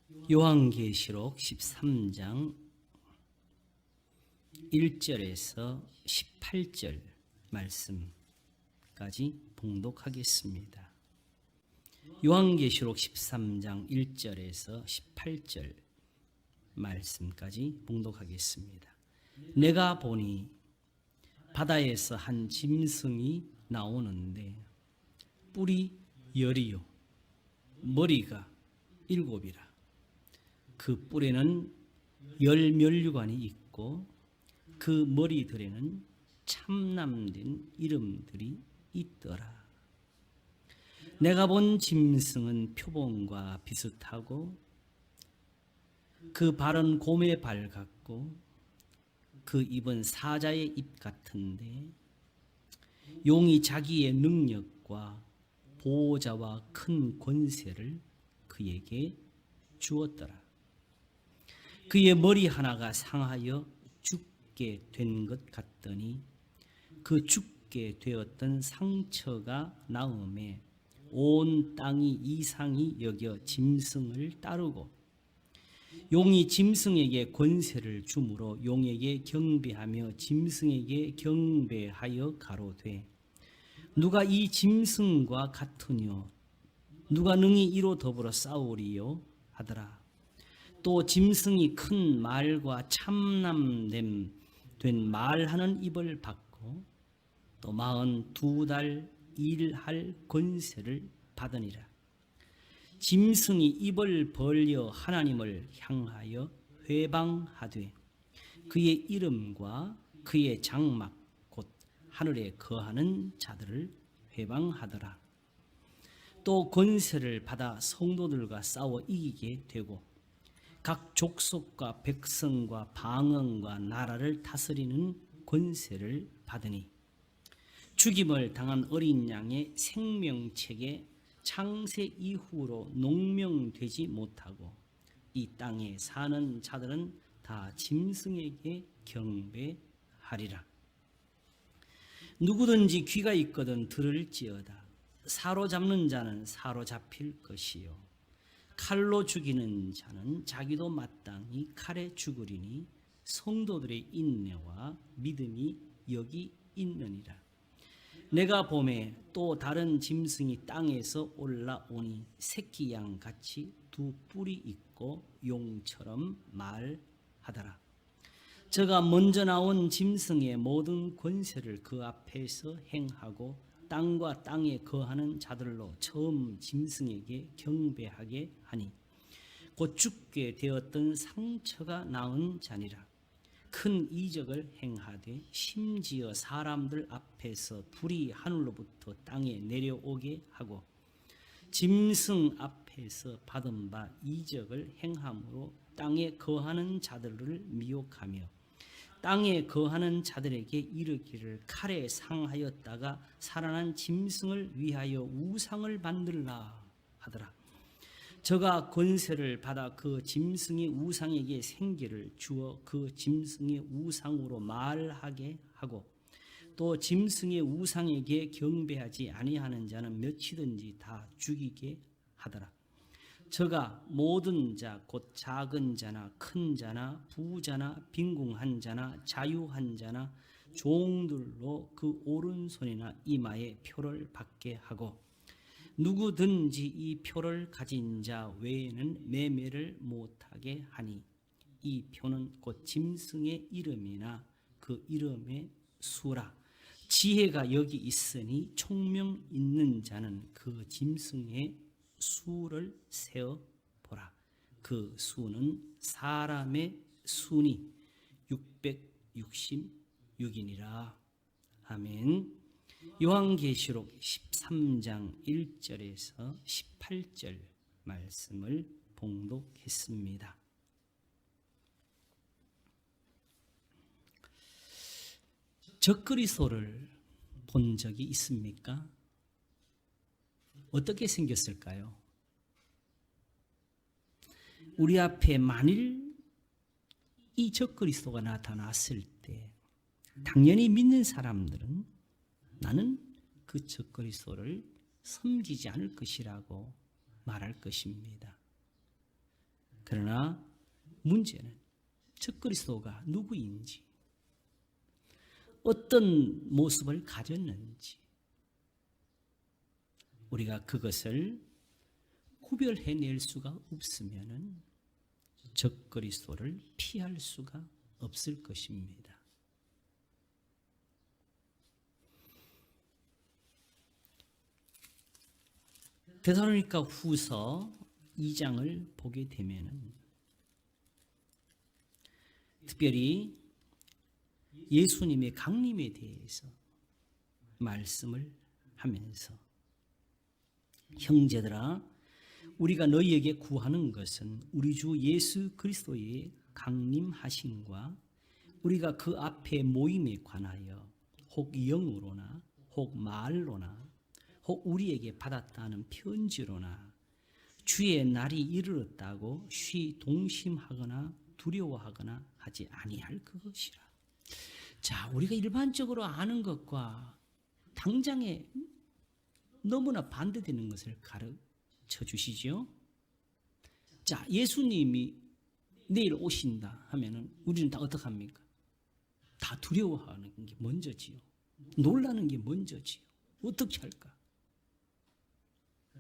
요한계시록 13장 1절에서 18절 말씀까지 봉독하겠습니다. 요한계시록 13장 1절에서 18절 말씀까지 봉독하겠습니다. 내가 보니 바다에서 한 짐승이 나오는데 뿔이 10이요 머리가 7이라. 그 뿔에는 10면류관이 있고 그 머리들에는 참남된 이름들이 있더라. 내가 본 짐승은 표범과 비슷하고 그 발은 곰의 발 같고 그 입은 사자의 입 같은데 용이 자기의 능력과 보호자와 큰 권세를 그에게 주었더라. 그의 머리 하나가 상하여 죽게 된 것 같더니 그 죽게 되었던 상처가 나음에 온 땅이 이상히 여겨 짐승을 따르고 용이 짐승에게 권세를 주므로 용에게 경배하며 짐승에게 경배하여 가로되 누가 이 짐승과 같으뇨 누가 능히 이로 더불어 싸우리요 하더라. 또 짐승이 큰 말과 참남됨 된 말하는 입을 받고 또 42달 일할 권세를 받으니라. 짐승이 입을 벌려 하나님을 향하여 회방하되 그의 이름과 그의 장막 곧 하늘에 거하는 자들을 회방하더라. 또 권세를 받아 성도들과 싸워 이기게 되고 각 족속과 백성과 방언과 나라를 다스리는 권세를 받으니 죽임을 당한 어린 양의 생명책에 창세 이후로 농명되지 못하고 이 땅에 사는 자들은 다 짐승에게 경배하리라. 누구든지 귀가 있거든 들을지어다. 사로잡는 자는 사로잡힐 것이요 칼로 죽이는 자는 자기도 마땅히 칼에 죽으리니 성도들의 인내와 믿음이 여기 있느니라. 내가 보매 또 다른 짐승이 땅에서 올라오니 새끼 양 같이 두 뿔이 있고 용처럼 말하더라. 저가 먼저 나온 짐승의 모든 권세를 그 앞에서 행하고 땅과 땅에 거하는 자들로 처음 짐승에게 경배하게 하니 곧 죽게 되었던 상처가 나은 자니라. 큰 이적을 행하되 심지어 사람들 앞에서 불이 하늘로부터 땅에 내려오게 하고 짐승 앞에서 받은 바 이적을 행함으로 땅에 거하는 자들을 미혹하며 땅에 거하는 자들에게 이르기를 칼에 상하였다가 살아난 짐승을 위하여 우상을 만들라 하더라. 저가 권세를 받아 그 짐승의 우상에게 생기를 주어 그 짐승의 우상으로 말하게 하고 또 짐승의 우상에게 경배하지 아니하는 자는 몇이든지 다 죽이게 하더라. 저가 모든 자 곧 작은 자나 큰 자나 부자나 빈궁한 자나 자유한 자나 종들로 그 오른손이나 이마에 표를 받게 하고 누구든지 이 표를 가진 자 외에는 매매를 못하게 하니 이 표는 곧 짐승의 이름이나 그 이름의 수라. 지혜가 여기 있으니 총명 있는 자는 그 짐승의 수를 세어 보라. 그 수는 사람의 수니 666이니라. 아멘. 요한계시록 13장 1절에서 18절 말씀을 봉독했습니다. 적그리스도를 본 적이 있습니까? 어떻게 생겼을까요? 우리 앞에 만일 이 적그리스도가 나타났을 때 당연히 믿는 사람들은 나는 그 적그리스도를 섬기지 않을 것이라고 말할 것입니다. 그러나 문제는 적그리스도가 누구인지, 어떤 모습을 가졌는지 우리가 그것을 구별해낼 수가 없으면 적그리스도를 피할 수가 없을 것입니다. 데살로니가 후서 2장을 보게 되면 특별히 예수님의 강림에 대해서 말씀을 하면서 형제들아 우리가 너희에게 구하는 것은 우리 주 예수 그리스도의 강림하심과 우리가 그 앞에 모임에 관하여 혹 영으로나 혹 말로나 혹 우리에게 받았다는 편지로나 주의 날이 이르렀다고 쉬 동심하거나 두려워하거나 하지 아니할 그것이라. 자, 우리가 일반적으로 아는 것과 당장에 너무나 반대되는 것을 가르쳐 주시죠. 자, 예수님이 내일 오신다 하면은 우리는 다 어떡합니까? 다 두려워하는 게 먼저지요. 놀라는 게 먼저지요. 어떻게 할까?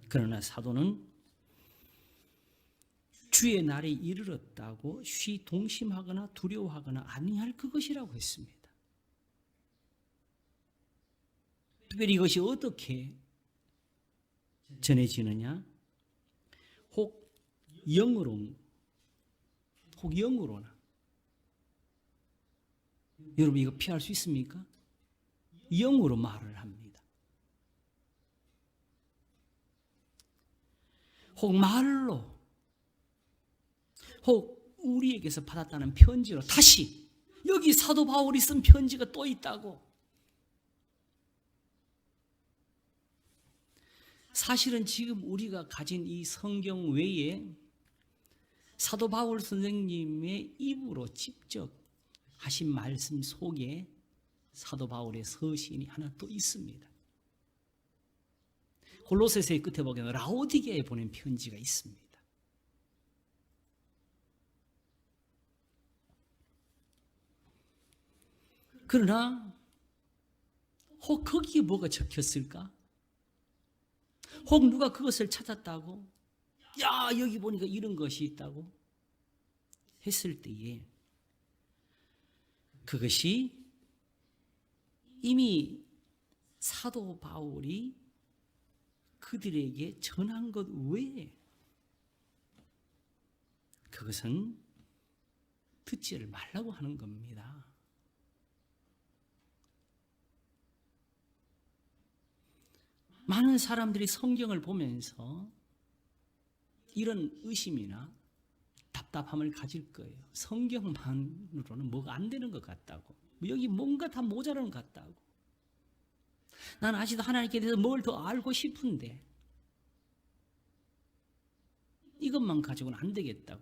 그러나 사도는 주의 날이 이르렀다고 쉬 동심하거나 두려워하거나 아니할 그것이라고 했습니다. 특별히 이것이 어떻게 전해지느냐? 혹 영으로나. 여러분 이거 피할 수 있습니까? 영으로 말을 합니다. 혹 말로, 혹 우리에게서 받았다는 편지로 다시 여기 사도 바울이 쓴 편지가 또 있다고. 사실은 지금 우리가 가진 이 성경 외에 사도 바울 선생님의 입으로 직접 하신 말씀 속에 사도 바울의 서신이 하나 또 있습니다. 골로새서의 끝에 보면 라오디게에 보낸 편지가 있습니다. 그러나 혹 거기에 뭐가 적혔을까? 혹 누가 그것을 찾았다고? 야, 여기 보니까 이런 것이 있다고 했을 때에 그것이 이미 사도 바울이 그들에게 전한 것 외에 그것은 듣지를 말라고 하는 겁니다. 많은 사람들이 성경을 보면서 이런 의심이나 답답함을 가질 거예요. 성경만으로는 뭐가 안 되는 것 같다고. 여기 뭔가 다 모자라는 것 같다고. 난 아직도 하나님께 대해서 뭘 더 알고 싶은데 이것만 가지고는 안 되겠다고.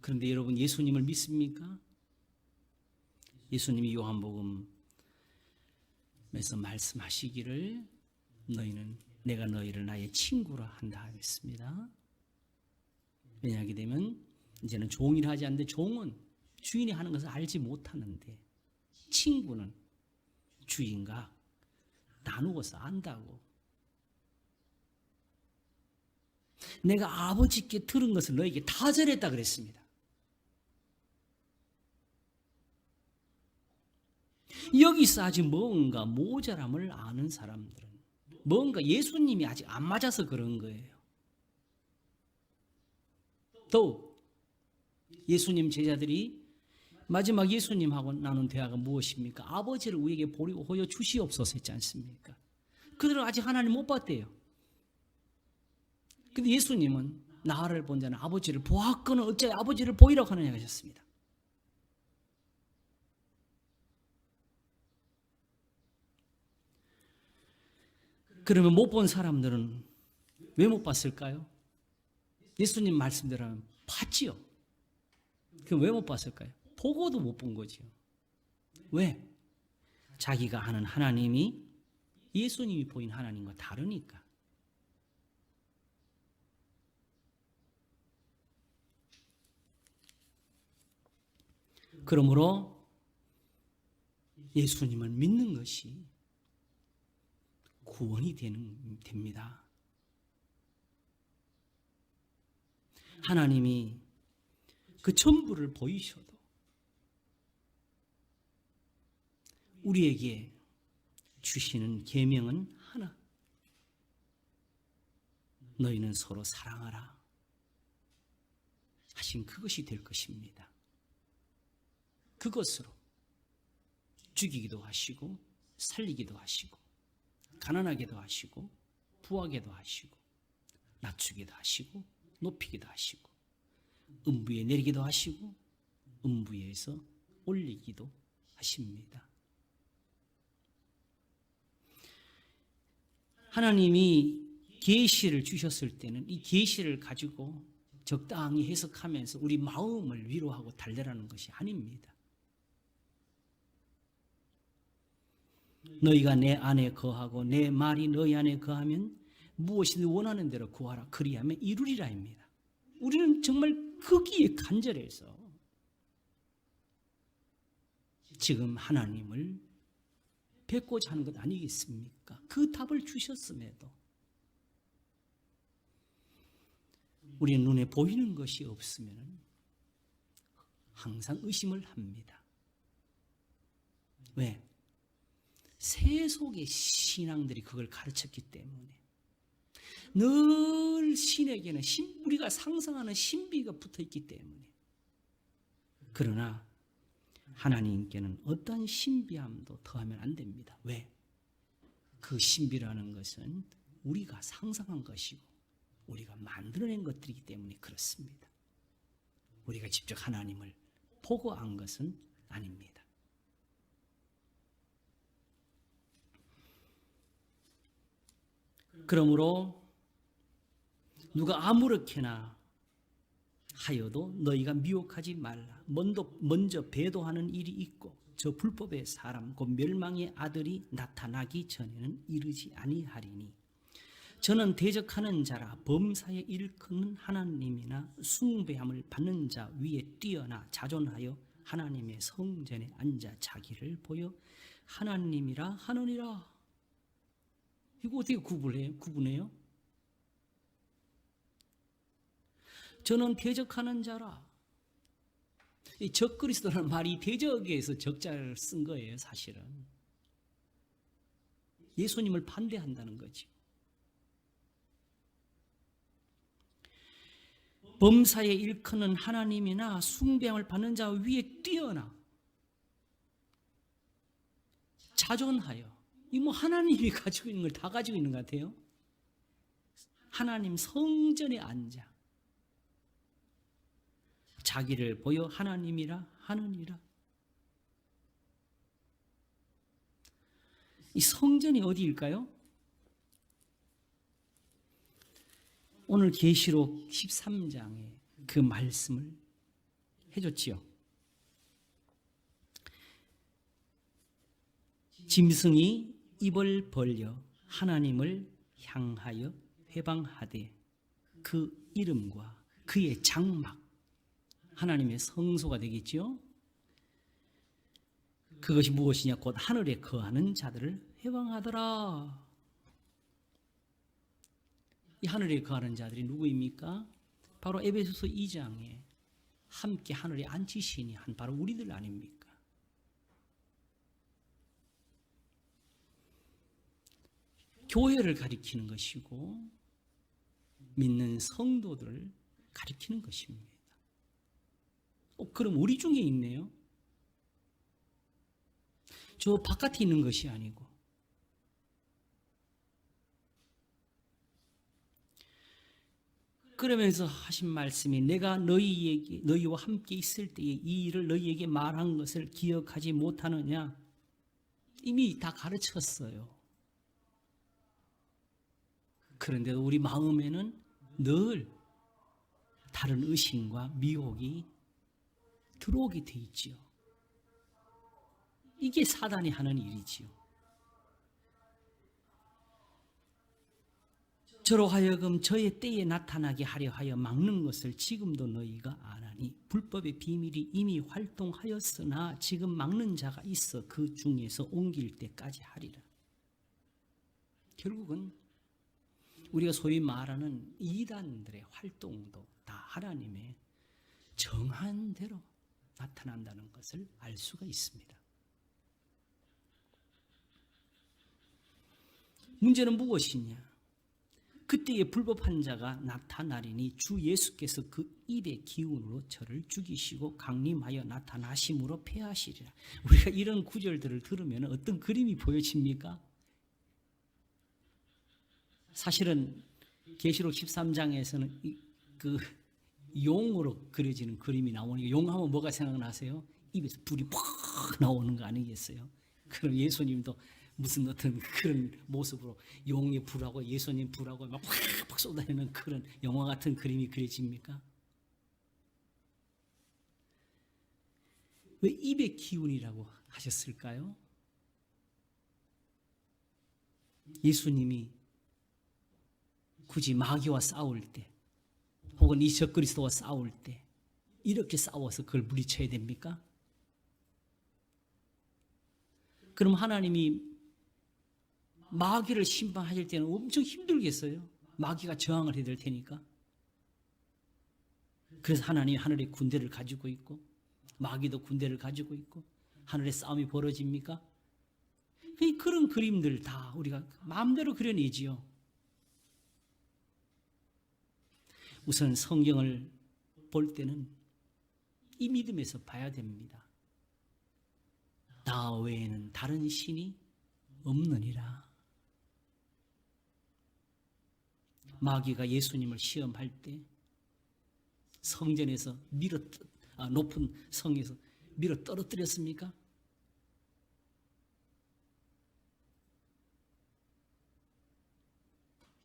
그런데 여러분 예수님을 믿습니까? 예수님이 요한복음에서 말씀하시기를 내가 너희를 나의 친구라 한다 했습니다. 왜냐하게 되면 이제는 종이라 하지 않는데 종은 주인이 하는 것을 알지 못하는데 친구는 주인과 나누어서 안다고. 내가 아버지께 들은 것을 너에게 다 전했다 그랬습니다. 여기서 아직 뭔가 모자람을 아는 사람들은 뭔가 예수님이 아직 안 맞아서 그런 거예요. 또 예수님 제자들이 마지막 예수님하고 나눈 대화가 무엇입니까? 아버지를 우리에게 보리고 보여 주시옵소서 했지 않습니까? 그들은 아직 하나님 못 봤대요. 근데 예수님은 나를 본 자는 아버지를 보았거늘 어째 아버지를 보이라고 하느냐 하셨습니다. 그러면 못 본 사람들은 왜 못 봤을까요? 예수님 말씀대로 봤지요. 그럼 왜 못 봤을까요? 보고도 못 본 거지요. 왜? 자기가 아는 하나님이 예수님이 보인 하나님과 다르니까. 그러므로 예수님을 믿는 것이 구원이 됩니다. 하나님이 그 전부를 보이셔도 우리에게 주시는 계명은 하나. 너희는 서로 사랑하라 하신 그것이 될 것입니다. 그것으로 죽이기도 하시고 살리기도 하시고 가난하게도 하시고 부하게도 하시고 낮추기도 하시고 높이기도 하시고 음부에 내리기도 하시고 음부에서 올리기도 하십니다. 하나님이 계시를 주셨을 때는 이 계시를 가지고 적당히 해석하면서 우리 마음을 위로하고 달래라는 것이 아닙니다. 너희가 내 안에 거하고 내 말이 너희 안에 거하면 무엇이든 원하는 대로 구하라 그리하면 이루리라입니다. 우리는 정말 거기에 간절해서 지금 하나님을 뵙고자 하는 것 아니겠습니까? 그 답을 주셨음에도 우리의 눈에 보이는 것이 없으면 항상 의심을 합니다. 왜? 세속의 신앙들이 그걸 가르쳤기 때문에 늘 신에게는 우리가 상상하는 신비가 붙어있기 때문에. 그러나 하나님께는 어떤 신비함도 더하면 안 됩니다. 왜? 그 신비라는 것은 우리가 상상한 것이고 우리가 만들어낸 것들이기 때문에 그렇습니다. 우리가 직접 하나님을 보고 안 것은 아닙니다. 그러므로 누가 아무렇게나 하여도 너희가 미혹하지 말라. 먼저 배도하는 일이 있고 저 불법의 사람 곧 멸망의 아들이 나타나기 전에는 이르지 아니하리니 저는 대적하는 자라 범사에 일컫는 하나님이나 숭배함을 받는 자 위에 뛰어나 자존하여 하나님의 성전에 앉아 자기를 보여 하나님이라 하느니라. 이거 어떻게 구분해요? 저는 대적하는 자라. 이 적그리스도라는 말이 대적에서 적자를 쓴 거예요, 사실은. 예수님을 반대한다는 거지. 범사에 일컫는 하나님이나 숭배함을 받는 자 위에 뛰어나 자존하여. 이 뭐 하나님이 가지고 있는 걸 다 가지고 있는 것 같아요. 하나님 성전에 앉아 자기를 보여 하나님이라 하느니라. 이 성전이 어디일까요? 오늘 계시록 13장에 그 말씀을 해줬지요. 짐승이 입을 벌려 하나님을 향하여 회방하되 그 이름과 그의 장막, 하나님의 성소가 되겠지요. 그것이 무엇이냐? 곧 하늘에 거하는 자들을 회방하더라. 이 하늘에 거하는 자들이 누구입니까? 바로 에베소서 2장에 함께 하늘에 앉히시니 한 바로 우리들 아닙니까? 교회를 가리키는 것이고 믿는 성도들을 가리키는 것입니다. 그럼 우리 중에 있네요. 저 바깥에 있는 것이 아니고. 그러면서 하신 말씀이 내가 너희와 함께 있을 때에 이 일을 너희에게 말한 것을 기억하지 못하느냐? 이미 다 가르쳤어요. 그런데도 우리 마음에는 늘 다른 의심과 미혹이 들어오게 돼 있지요. 이게 사단이 하는 일이지요. 저로 하여금 저의 때에 나타나게 하려 하여 막는 것을 지금도 너희가 아나니 불법의 비밀이 이미 활동하였으나 지금 막는 자가 있어 그 중에서 옮길 때까지 하리라. 결국은 우리가 소위 말하는 이단들의 활동도 다 하나님의 정한 대로 나타난다는 것을 알 수가 있습니다. 문제는 무엇이냐? 그때의 불법한 자가 나타나리니 주 예수께서 그 입의 기운으로 저를 죽이시고 강림하여 나타나심으로 패하시리라. 우리가 이런 구절들을 들으면 어떤 그림이 보여집니까? 사실은 계시록 13장에서는 그 용으로 그려지는 그림이 나오니까 용하면 뭐가 생각나세요? 입에서 불이 팍 나오는 거 아니겠어요? 그럼 예수님도 무슨 어떤 그런 모습으로 용의 불하고 예수님 불하고 막 팍팍 쏟아내는 그런 영화 같은 그림이 그려집니까? 왜 입의 기운이라고 하셨을까요? 예수님이 굳이 마귀와 싸울 때 혹은 이 적그리스도와 싸울 때 이렇게 싸워서 그걸 물리쳐야 됩니까? 그럼 하나님이 마귀를 심판하실 때는 엄청 힘들겠어요. 마귀가 저항을 해야 될 테니까. 그래서 하나님이 하늘의 군대를 가지고 있고 마귀도 군대를 가지고 있고 하늘의 싸움이 벌어집니까? 그런 그림들 다 우리가 마음대로 그려내지요. 우선 성경을 볼 때는 이 믿음에서 봐야 됩니다. 나 외에는 다른 신이 없느니라. 마귀가 예수님을 시험할 때 성전에서 높은 성에서 밀어 떨어뜨렸습니까?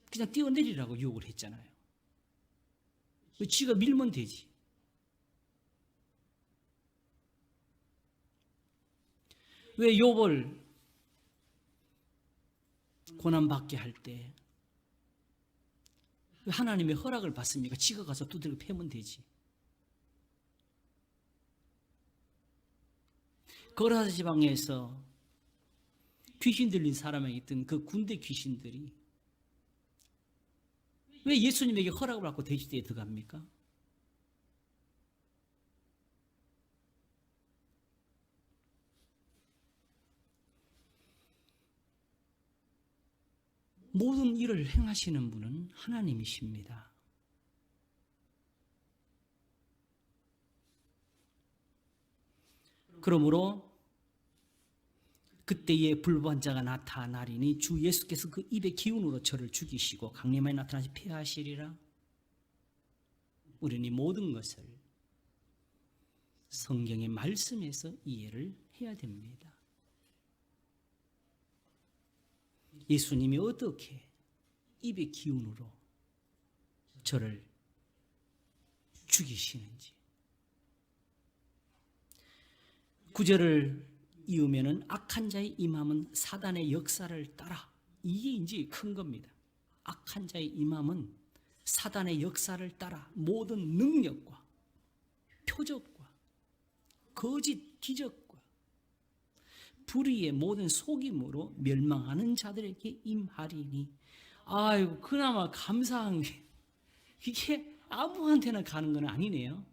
그냥 뛰어내리라고 유혹을 했잖아요. 쥐가 밀면 되지. 왜 욥을 고난받게 할 때 하나님의 허락을 받습니까? 지가 가서 두들겨 패면 되지. 거라사 지방에서 귀신 들린 사람에게 있던 그 군대 귀신들이 왜 예수님에게 허락을 받고 돼지대에 들어갑니까? 모든 일을 행하시는 분은 하나님이십니다. 그러므로 그때의 불법한 자가 나타나리니 주 예수께서 그 입의 기운으로 저를 죽이시고 강림하여 나타나시 패하시리라. 우리는 이 모든 것을 성경의 말씀에서 이해를 해야 됩니다. 예수님이 어떻게 입의 기운으로 저를 죽이시는지. 9절을 이으면은 악한 자의 임함은 사단의 역사를 따라, 이게 이제 큰 겁니다. 악한 자의 임함은 사단의 역사를 따라 모든 능력과 표적과 거짓 기적과 불의의 모든 속임으로 멸망하는 자들에게 임하리니. 아이고, 그나마 감사한 게 이게 아무한테나 가는 건 아니네요.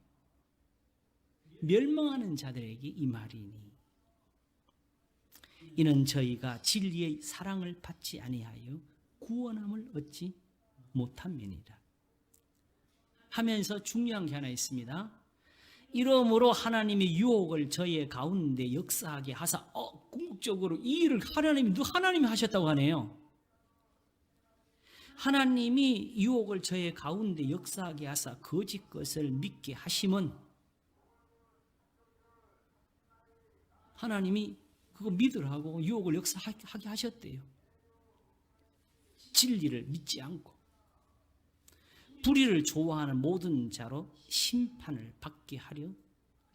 멸망하는 자들에게 임하리니 이는 저희가 진리의 사랑을 받지 아니하여 구원함을 얻지 못함이니라. 하면서 중요한 게 하나 있습니다. 이러므로 하나님이 유혹을 저희 가운데 역사하게 하사, 궁극적으로 이 일을 하나님이 하셨다고 하네요. 하나님이 유혹을 저희 가운데 역사하게 하사 거짓 것을 믿게 하심은, 하나님이 그거 믿으라고 유혹을 역사하게 하셨대요. 진리를 믿지 않고 불의를 좋아하는 모든 자로 심판을 받게 하려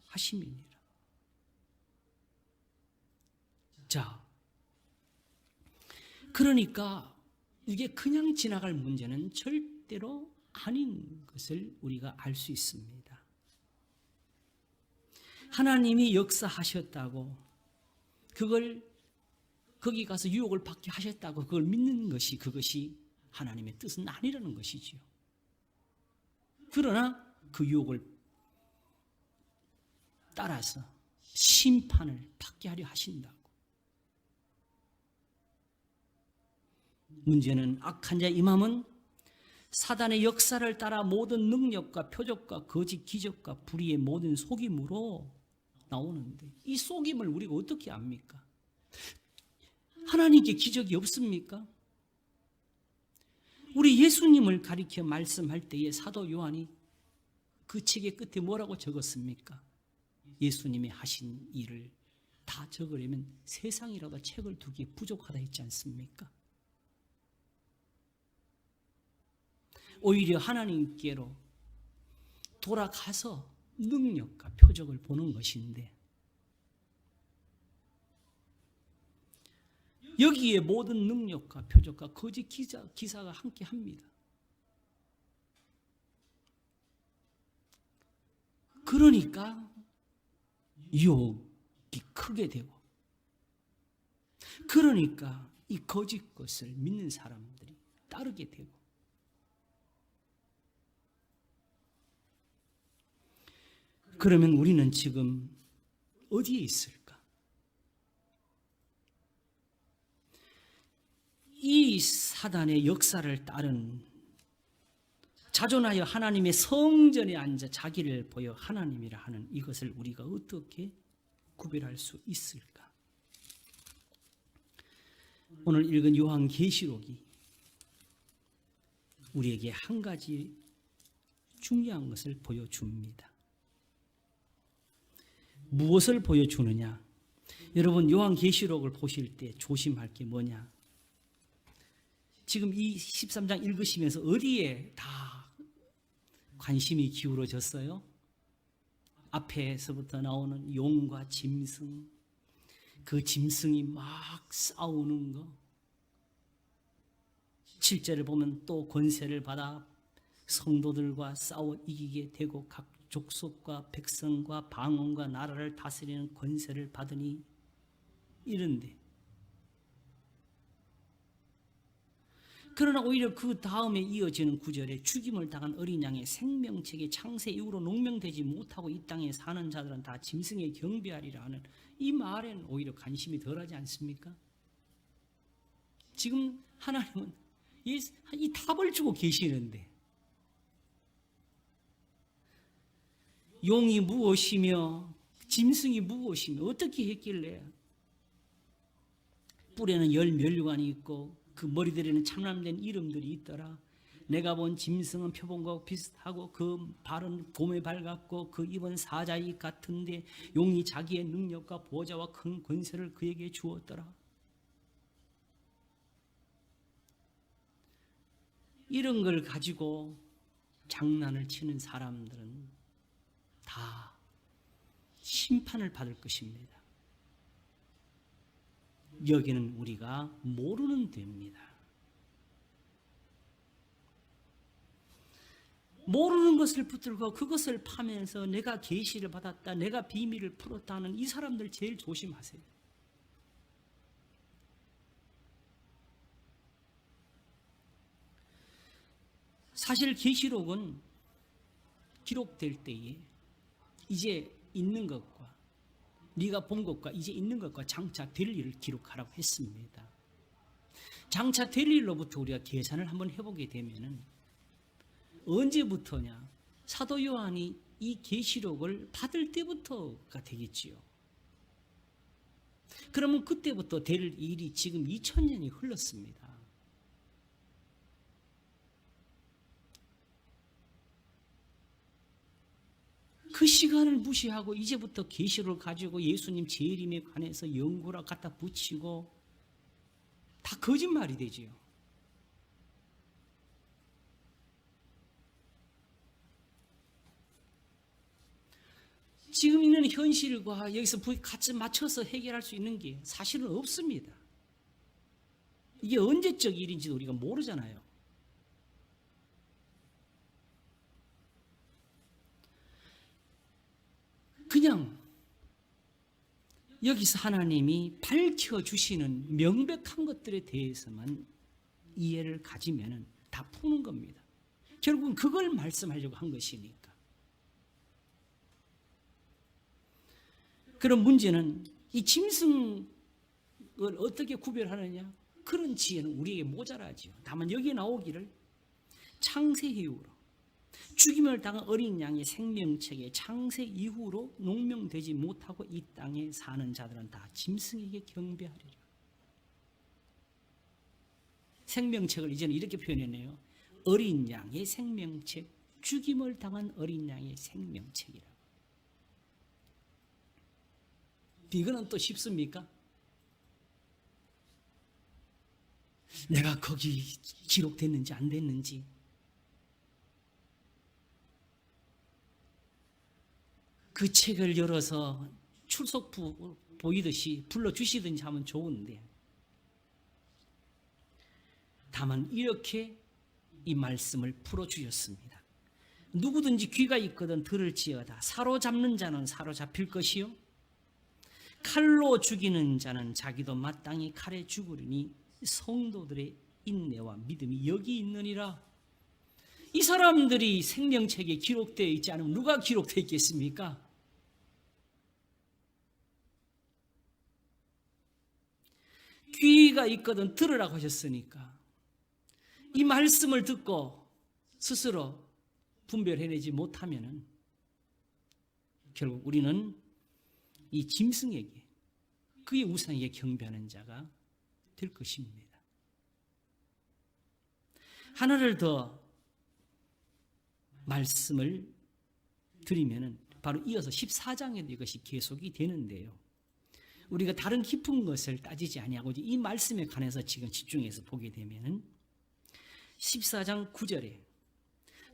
하심이니라. 자, 그러니까 이게 그냥 지나갈 문제는 절대로 아닌 것을 우리가 알 수 있습니다. 하나님이 역사하셨다고 그걸 거기 가서 유혹을 받게 하셨다고 그걸 믿는 것이 그것이 하나님의 뜻은 아니라는 것이지요. 그러나 그 유혹을 따라서 심판을 받게 하려 하신다고. 문제는 악한 자 이 마음은 사단의 역사를 따라 모든 능력과 표적과 거짓 기적과 불의의 모든 속임으로 나오는데 이 속임을 우리가 어떻게 압니까? 하나님께 기적이 없습니까? 우리 예수님을 가리켜 말씀할 때에 사도 요한이 그 책의 끝에 뭐라고 적었습니까? 예수님이 하신 일을 다 적으려면 세상이라도 책을 두기에 부족하다 했지 않습니까? 오히려 하나님께로 돌아가서 능력과 표적을 보는 것인데 여기에 모든 능력과 표적과 거짓 기사가 함께 합니다. 그러니까 유혹이 크게 되고 그러니까 이 거짓 것을 믿는 사람들이 따르게 되고 그러면 우리는 지금 어디에 있을까? 이 사단의 역사를 따른 자존하여 하나님의 성전에 앉아 자기를 보여 하나님이라 하는 이것을 우리가 어떻게 구별할 수 있을까? 오늘 읽은 요한계시록이 우리에게 한 가지 중요한 것을 보여줍니다. 무엇을 보여주느냐? 여러분 요한계시록을 보실 때 조심할 게 뭐냐? 지금 이 13장 읽으시면서 어디에 다 관심이 기울어졌어요? 앞에서부터 나오는 용과 짐승, 그 짐승이 막 싸우는 거. 7절을 보면 또 권세를 받아 성도들과 싸워 이기게 되고 각 족속과 백성과 방언과 나라를 다스리는 권세를 받으니 이런데 그러나 오히려 그 다음에 이어지는 구절에 죽임을 당한 어린 양의 생명책에 창세 이후로 농명되지 못하고 이 땅에 사는 자들은 다 짐승에 경배하리라 하는 이 말에는 오히려 관심이 덜하지 않습니까? 지금 하나님은 이 답을 주고 계시는데 용이 무엇이며 짐승이 무엇이며 어떻게 했길래 뿔에는 10면류관이 있고 그 머리들에는 참람된 이름들이 있더라. 내가 본 짐승은 표범과 비슷하고 그 발은 곰의 발 같고 그 입은 사자의 같은데 용이 자기의 능력과 보좌와 큰 권세를 그에게 주었더라. 이런 걸 가지고 장난을 치는 사람들은 다 심판을 받을 것입니다. 여기는 우리가 모르는 데입니다. 모르는 것을 붙들고 그것을 파면서 내가 계시를 받았다, 내가 비밀을 풀었다 하는 이 사람들 제일 조심하세요. 사실 계시록은 기록될 때에 이제 있는 것과 네가 본 것과 이제 있는 것과 장차 될 일을 기록하라고 했습니다. 장차 될 일로부터 우리가 계산을 한번 해보게 되면은 언제부터냐? 사도 요한이 이 계시록을 받을 때부터가 되겠지요. 그러면 그때부터 될 일이 지금 2000년이 흘렀습니다. 그 시간을 무시하고 이제부터 계시록을 가지고 예수님 재림에 관해서 연구라 갖다 붙이고 다 거짓말이 되지요. 지금 있는 현실과 여기서 같이 맞춰서 해결할 수 있는 게 사실은 없습니다. 이게 언제적 일인지도 우리가 모르잖아요. 그냥 여기서 하나님이 밝혀주시는 명백한 것들에 대해서만 이해를 가지면 다 푸는 겁니다. 결국은 그걸 말씀하려고 한 것이니까. 그런 문제는 이 짐승을 어떻게 구별하느냐? 그런 지혜는 우리에게 모자라지요. 다만 여기에 나오기를 창세 이후로 죽임을 당한 어린 양의 생명체계 창세 이후로 농명되지 못하고 이 땅에 사는 자들은 다 짐승에게 경배하리라. 생명책을 이제는 이렇게 표현했네요. 어린 양의 생명책, 죽임을 당한 어린 양의 생명책이라고. 이거는 또 쉽습니까? 내가 거기 기록됐는지 안 됐는지 그 책을 열어서 출석부 보이듯이 불러주시든지 하면 좋은데, 다만 이렇게 이 말씀을 풀어주셨습니다. 누구든지 귀가 있거든 들을지어다. 사로잡는 자는 사로잡힐 것이요 칼로 죽이는 자는 자기도 마땅히 칼에 죽으리니 성도들의 인내와 믿음이 여기 있느니라. 이 사람들이 생명책에 기록되어 있지 않으면 누가 기록되어 있겠습니까? 귀가 있거든 들으라고 하셨으니까 이 말씀을 듣고 스스로 분별해내지 못하면 결국 우리는 이 짐승에게, 그의 우상에게 경배하는 자가 될 것입니다. 하나를 더 말씀을 드리면 바로 이어서 14장에도 이것이 계속이 되는데요. 우리가 다른 깊은 것을 따지지 아니하고 이 말씀에 관해서 지금 집중해서 보게 되면 14장 9절에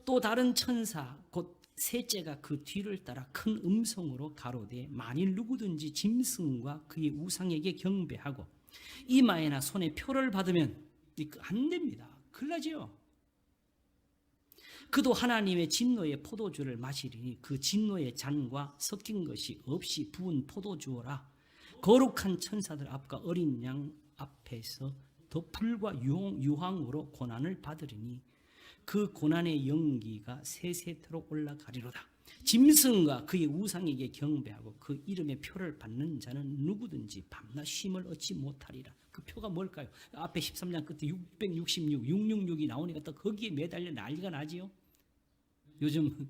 또 다른 천사 곧 셋째가 그 뒤를 따라 큰 음성으로 가로되 만일 누구든지 짐승과 그의 우상에게 경배하고 이마에나 손에 표를 받으면 안 됩니다. 큰일 나죠. 그도 하나님의 진노의 포도주를 마시리니 그 진노의 잔과 섞인 것이 없이 부은 포도주라. 거룩한 천사들 앞과 어린 양 앞에서 더 불과 유황으로 고난을 받으리니 그 고난의 연기가 세세토록 올라가리로다. 짐승과 그의 우상에게 경배하고 그 이름의 표를 받는 자는 누구든지 밤낮 쉼을 얻지 못하리라. 그 표가 뭘까요? 앞에 13장 끝에 666, 666이 나오니까 또 거기에 매달려 난리가 나지요. 요즘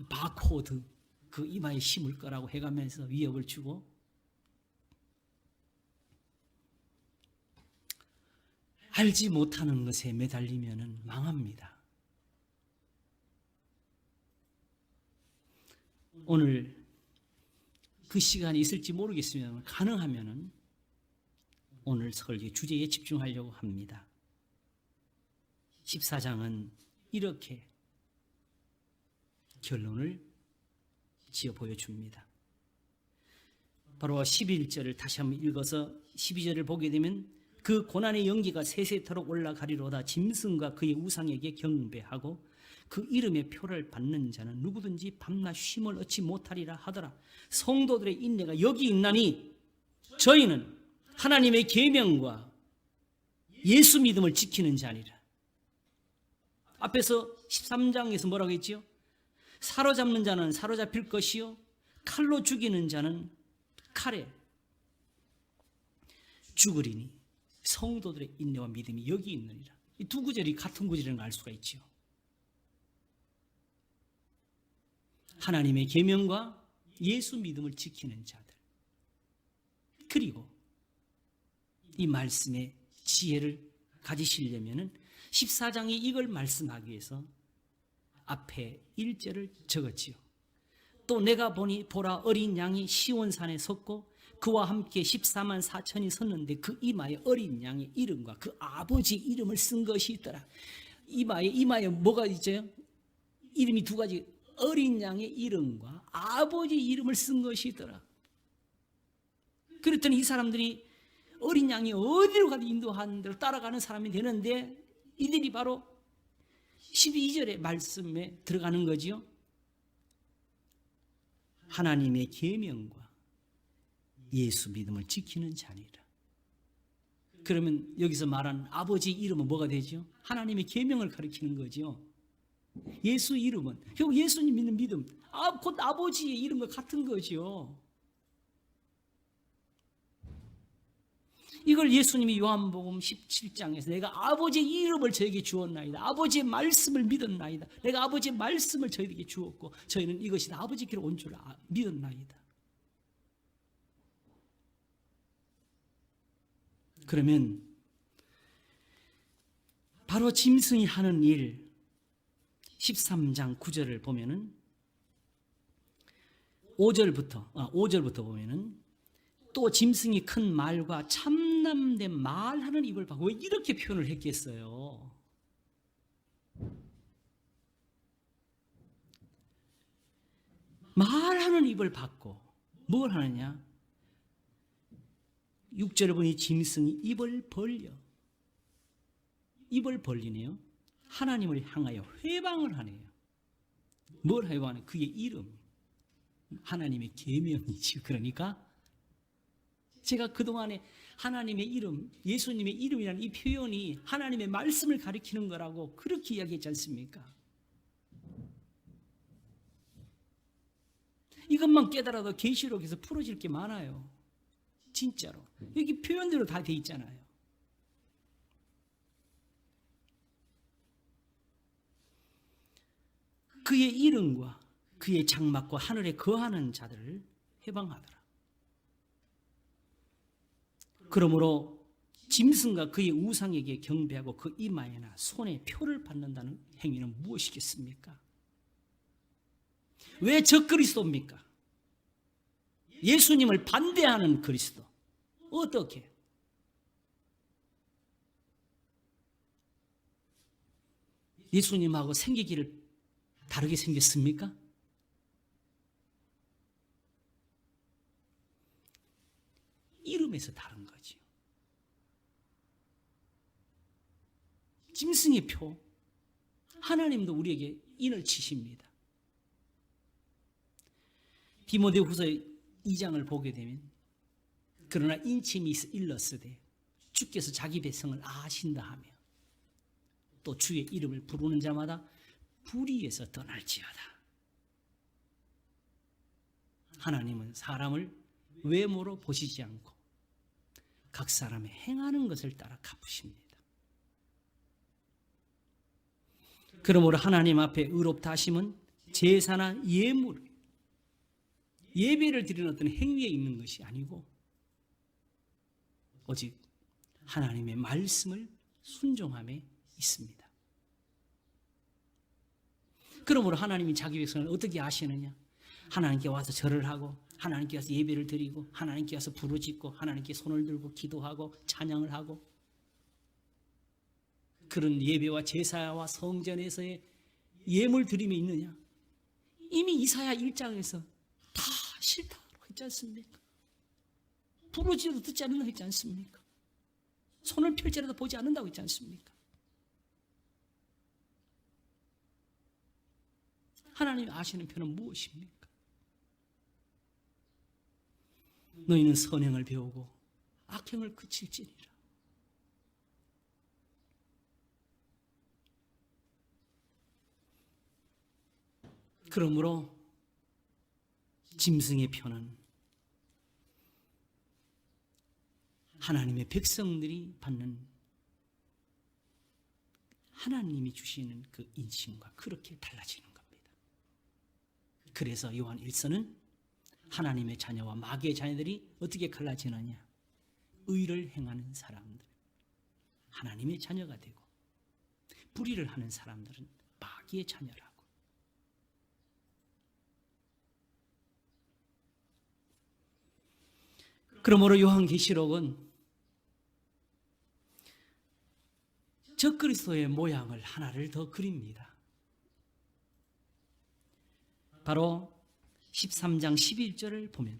바코드 그 이마에 심을 거라고 해가면서 위협을 주고, 알지 못하는 것에 매달리면 망합니다. 오늘 그 시간이 있을지 모르겠으면 가능하면 오늘 설교 주제에 집중하려고 합니다. 14장은 이렇게 결론을 지어 보여줍니다. 바로 11절을 다시 한번 읽어서 12절을 보게 되면 그 고난의 연기가 세세토록 올라가리로다. 짐승과 그의 우상에게 경배하고 그 이름의 표를 받는 자는 누구든지 밤낮 쉼을 얻지 못하리라 하더라. 성도들의 인내가 여기 있나니 저희는 하나님의 계명과 예수 믿음을 지키는 자니라. 앞에서 13장에서 뭐라고 했지요? 사로잡는 자는 사로잡힐 것이요 칼로 죽이는 자는 칼에 죽으리니 성도들의 인내와 믿음이 여기 있느니라. 이 두 구절이 같은 구절이라는 걸 알 수가 있죠. 하나님의 계명과 예수 믿음을 지키는 자들, 그리고 이 말씀의 지혜를 가지시려면 14장이 이걸 말씀하기 위해서 앞에 1절을 적었지요. 또 내가 보니 보라 어린 양이 시온산에 섰고 그와 함께 14만 4천이 섰는데 그 이마에 어린 양의 이름과 그 아버지 이름을 쓴 것이 있더라. 이마에 뭐가 있죠? 이름이 두 가지, 어린 양의 이름과 아버지 이름을 쓴 것이 있더라. 그랬더니 이 사람들이 어린 양이 어디로 가도 인도하는 대로 따라가는 사람이 되는데 이들이 바로 12절의 말씀에 들어가는 거지요. 하나님의 계명과 예수 믿음을 지키는 자니라. 그러면 여기서 말한 아버지 이름은 뭐가 되죠? 하나님의 계명을 가리키는 거죠. 예수 이름은 결국 예수님 믿는 믿음, 곧 아버지의 이름과 같은 거죠. 이걸 예수님이 요한복음 17장에서 내가 아버지의 이름을 저에게 주었나이다, 아버지의 말씀을 믿었나이다, 내가 아버지의 말씀을 저희에게 주었고 저희는 이것이 다 아버지께로 온 줄 믿었나이다. 그러면 바로 짐승이 하는 일 13장 9절을 보면은 5절부터 보면은 또 짐승이 큰 말과 참남된 말하는 입을 받고, 왜 이렇게 표현을 했겠어요? 말하는 입을 받고 뭘 하느냐? 6절에 보니 짐승이 입을 벌리네요. 하나님을 향하여 회방을 하네요. 뭘 회방하냐? 그의 이름, 하나님의 계명이지. 그러니까 제가 그동안에 하나님의 이름, 예수님의 이름이라는 이 표현이 하나님의 말씀을 가리키는 거라고 그렇게 이야기했지 않습니까? 이것만 깨달아도 계시록에서 풀어질 게 많아요. 진짜로. 여기 표현대로 다 돼 있잖아요. 그의 이름과 그의 장막과 하늘에 거하는 자들을 해방하더라. 그러므로 짐승과 그의 우상에게 경배하고 그 이마에나 손에 표를 받는다는 행위는 무엇이겠습니까? 왜 적그리스도입니까? 예수님을 반대하는 그리스도. 어떻게? 예수님하고 생기기를 다르게 생겼습니까? 이름에서 다른 거지요. 짐승의 표, 하나님도 우리에게 인을 치십니다. 디모데후서 2장을 보게 되면 그러나 인침이 일렀으되 주께서 자기 백성을 아신다 하며 또 주의 이름을 부르는 자마다 불의에서 떠날지어다. 하나님은 사람을 외모로 보시지 않고 각 사람의 행하는 것을 따라 갚으십니다. 그러므로 하나님 앞에 의롭다 하심은 제사나 예물, 예배를 드리는 어떤 행위에 있는 것이 아니고 오직 하나님의 말씀을 순종함에 있습니다. 그러므로 하나님이 자기 백성을 어떻게 아시느냐? 하나님께 와서 절을 하고 하나님께 와서 예배를 드리고 하나님께 와서 부르짖고 하나님께 손을 들고 기도하고 찬양을 하고, 그런 예배와 제사와 성전에서의 예물 드림이 있느냐? 이미 이사야 1장에서 다 싫다고 했지 않습니까? 부르짖어도 듣지 않는다고 했지 않습니까? 손을 펼치라도 보지 않는다고 했지 않습니까? 하나님이 아시는 표는 무엇입니까? 너희는 선행을 배우고 악행을 그칠지니라. 그러므로 짐승의 표는 하나님의 백성들이 받는 하나님이 주시는 그 인심과 그렇게 달라지는 겁니다. 그래서 요한 1서는 하나님의 자녀와 마귀의 자녀들이 어떻게 갈라지느냐? 의를 행하는 사람들 하나님의 자녀가 되고 불의를 하는 사람들은 마귀의 자녀라고. 그러므로 요한계시록은 적그리스도의 모양을 하나를 더 그립니다. 바로 13장 11절을 보면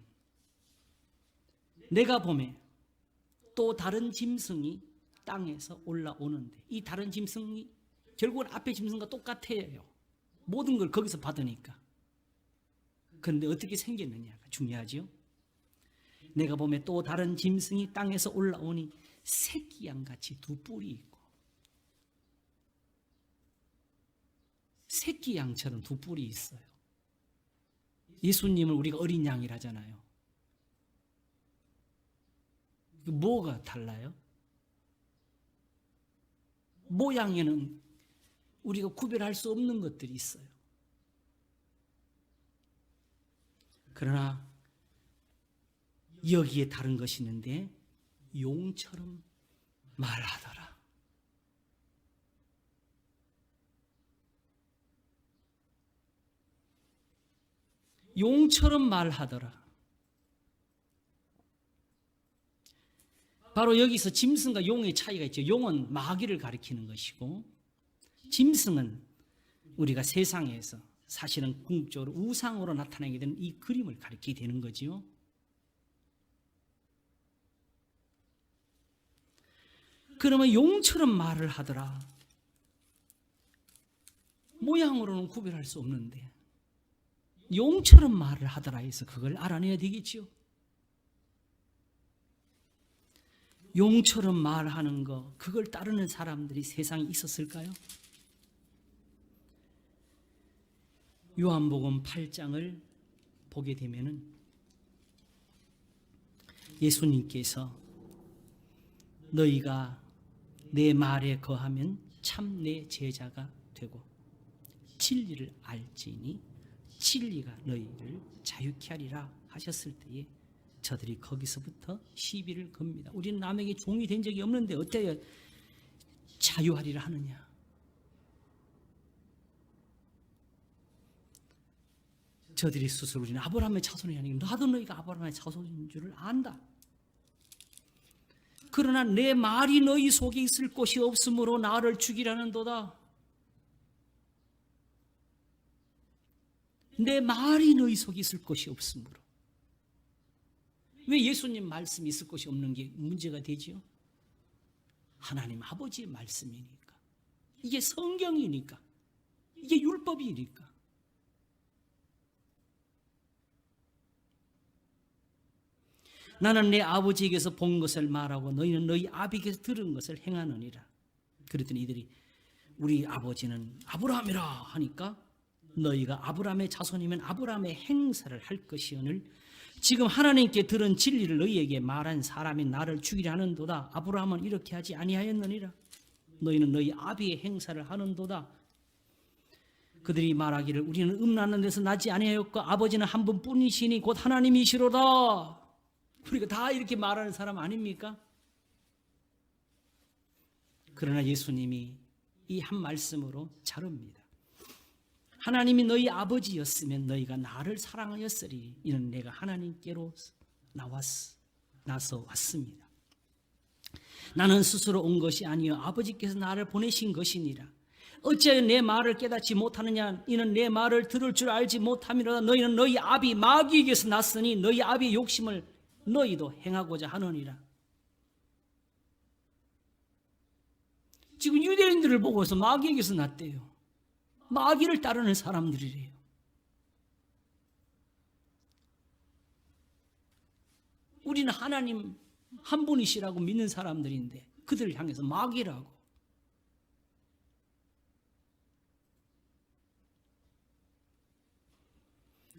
내가 보매 또 다른 짐승이 땅에서 올라오는데, 이 다른 짐승이 결국은 앞에 짐승과 똑같아요. 모든 걸 거기서 받으니까. 그런데 어떻게 생겼느냐가 중요하죠. 내가 보면 또 다른 짐승이 땅에서 올라오니 새끼 양같이 두 뿔이 있고, 새끼 양처럼 두 뿔이 있어요. 예수님을 우리가 어린 양이라 하잖아요. 뭐가 달라요? 모양에는 우리가 구별할 수 없는 것들이 있어요. 그러나 여기에 다른 것이 있는데 용처럼 말하더라. 용처럼 말하더라. 바로 여기서 짐승과 용의 차이가 있죠. 용은 마귀를 가리키는 것이고, 짐승은 우리가 세상에서 사실은 궁극적으로 우상으로 나타나게 되는 이 그림을 가리키게 되는 거지요. 그러면 용처럼 말을 하더라. 모양으로는 구별할 수 없는데 용처럼 말을 하더라 해서 그걸 알아내야 되겠지요. 용처럼 말하는 거, 그걸 따르는 사람들이 세상에 있었을까요? 요한복음 8장을 보게 되면은 예수님께서 너희가 내 말에 거하면 참 내 제자가 되고 진리를 알지니 진리가 너희를 자유케 하리라 하셨을 때에 저들이 거기서부터 시비를 겁니다. 우리는 남에게 종이 된 적이 없는데 어때요? 자유하리라 하느냐. 저들이 스스로 우리는 아브라함의 자손이 아니고 나도 너희가 아브라함의 자손인 줄을 안다. 그러나 내 말이 너희 속에 있을 곳이 없으므로 나를 죽이라는도다. 내 말이 너희 속에 있을 곳이 없으므로. 왜 예수님 말씀이 있을 곳이 없는 게 문제가 되지요? 하나님 아버지의 말씀이니까. 이게 성경이니까. 이게 율법이니까. 나는 내 아버지에게서 본 것을 말하고 너희는 너희 아비에게서 들은 것을 행하느니라. 그랬더니 이들이 우리 아버지는 아브라함이라 하니까 너희가 아브라함의 자손이면 아브라함의 행사를 할 것이오늘 지금 하나님께 들은 진리를 너희에게 말한 사람이 나를 죽이려 하는도다. 아브라함은 이렇게 하지 아니하였느니라. 너희는 너희 아비의 행사를 하는도다. 그들이 말하기를 우리는 음란한 데서 나지 아니하였고 아버지는 한 분뿐이시니 곧 하나님이시로다. 우리가 다 이렇게 말하는 사람 아닙니까? 그러나 예수님이 이 한 말씀으로 자릅니다. 하나님이 너희 아버지였으면 너희가 나를 사랑하였으리. 이는 내가 하나님께로 나서 왔습니다. 나는 스스로 온 것이 아니요 아버지께서 나를 보내신 것이니라. 어찌하여 내 말을 깨닫지 못하느냐. 이는 내 말을 들을 줄 알지 못함이로다. 너희는 너희 아비 마귀에게서 났으니 너희 아비의 욕심을 너희도 행하고자 하느니라. 지금 유대인들을 보고서 마귀에게서 났대요. 마귀를 따르는 사람들이래요. 우리는 하나님 한 분이시라고 믿는 사람들인데 그들을 향해서 마귀라고.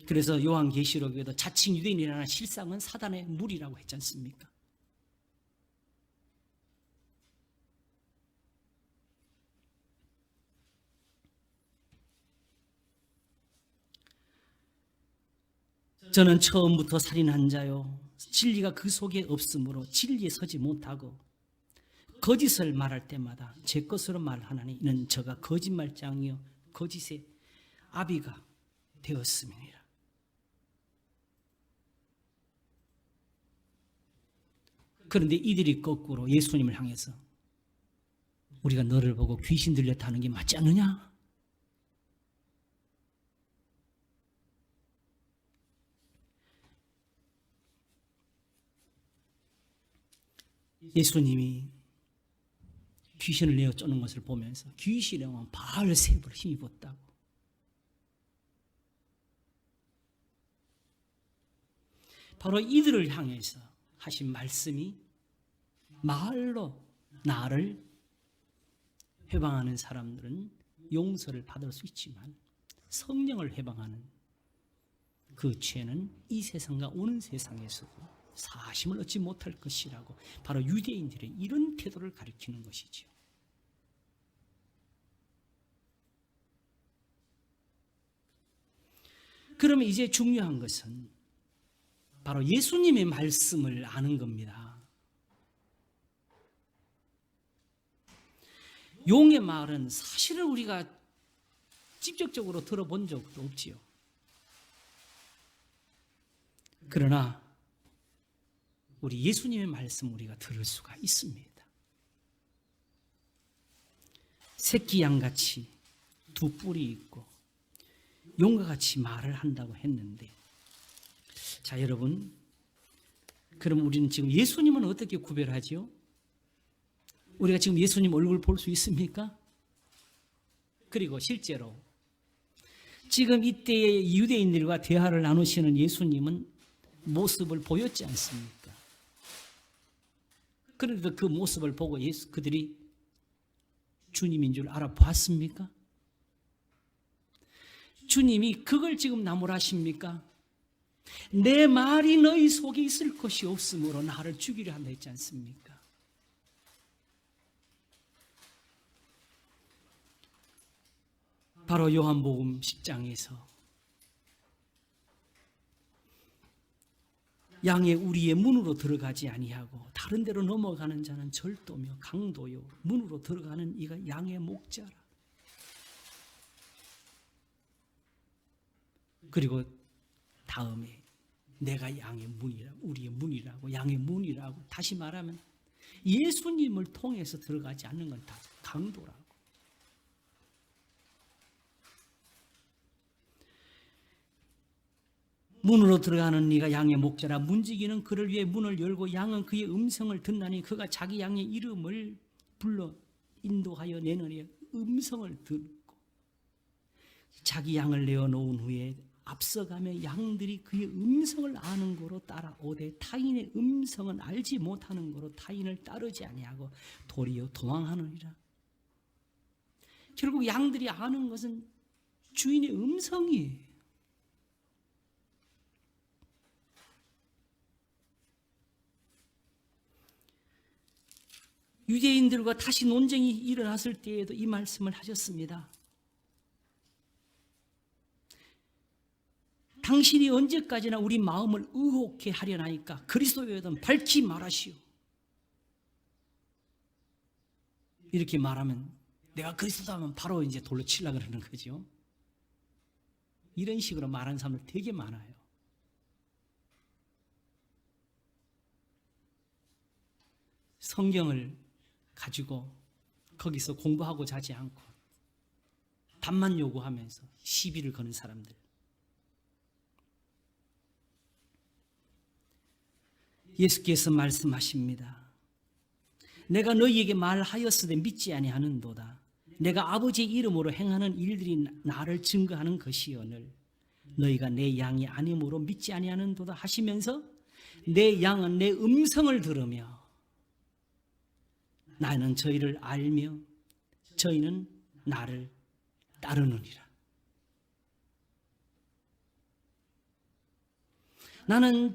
그래서 요한계시록에도 자칭 유대인이라는 실상은 사단의 무리라고 했지 않습니까? 저는 처음부터 살인한 자요 진리가 그 속에 없으므로 진리에 서지 못하고 거짓을 말할 때마다 제 것으로 말하나니 이는 저가 거짓말장이요 거짓의 아비가 되었음이니라. 그런데 이들이 거꾸로 예수님을 향해서 우리가 너를 보고 귀신 들렸다 하는 게 맞지 않느냐? 예수님이 귀신을 내어 쫓는 것을 보면서 귀신의 왕 바알세불을 힘입었다고. 바로 이들을 향해서 하신 말씀이 말로 나를 회방하는 사람들은 용서를 받을 수 있지만 성령을 회방하는 그 죄는 이 세상과 오는 세상에서도 사심을 얻지 못할 것이라고 바로 유대인들의 이런 태도를 가리키는 것이죠. 그러면 이제 중요한 것은 바로 예수님의 말씀을 아는 겁니다. 용의 말은 사실은 우리가 직접적으로 들어본 적도 없지요. 그러나 우리 예수님의 말씀 우리가 들을 수가 있습니다. 새끼 양같이 두 뿔이 있고 용과 같이 말을 한다고 했는데, 자 여러분, 그럼 우리는 지금 예수님은 어떻게 구별하지요? 우리가 지금 예수님 얼굴 볼 수 있습니까? 그리고 실제로 지금 이때의 유대인들과 대화를 나누시는 예수님은 모습을 보였지 않습니까? 그런데 그 모습을 보고 그들이 주님인 줄 알아봤습니까? 주님이 그걸 지금 나무라십니까? 내 말이 너희 속에 있을 것이 없으므로 나를 죽이려 한다 했지 않습니까? 바로 요한복음 10장에서 양의 우리의 문으로 들어가지 아니하고 다른 데로 넘어가는 자는 절도며 강도요, 문으로 들어가는 이가 양의 목자라. 그리고 다음에 내가 양의 문이라고, 우리의 문이라고, 양의 문이라고, 다시 말하면 예수님을 통해서 들어가지 않는 건 다 강도라고. 문으로 들어가는 이가 양의 목자라. 문지기는 그를 위해 문을 열고 양은 그의 음성을 듣나니 그가 자기 양의 이름을 불러 인도하여 내느니 음성을 듣고 자기 양을 내어놓은 후에 앞서가며 양들이 그의 음성을 아는 거로 따라오되 타인의 음성은 알지 못하는 거로 타인을 따르지 아니하고 도리어 도망하느니라. 결국 양들이 아는 것은 주인의 음성이에요. 유대인들과 다시 논쟁이 일어났을 때에도 이 말씀을 하셨습니다. 당신이 언제까지나 우리 마음을 의혹해 하려나이까? 그리스도여든 밝히 말하시오. 이렇게 말하면 내가 그리스도다 하면 바로 이제 돌로 치려고 그러는 거죠. 이런 식으로 말하는 사람들 되게 많아요. 성경을 가지고 거기서 공부하고 자지 않고 답만 요구하면서 시비를 거는 사람들. 예수께서 말씀하십니다. 내가 너희에게 말하였으되 믿지 아니하는도다. 내가 아버지의 이름으로 행하는 일들이 나를 증거하는 것이오늘 너희가 내 양이 아님으로 믿지 아니하는도다 하시면서 내 양은 내 음성을 들으며 나는 저희를 알며 저희는 나를 따르느니라. 나는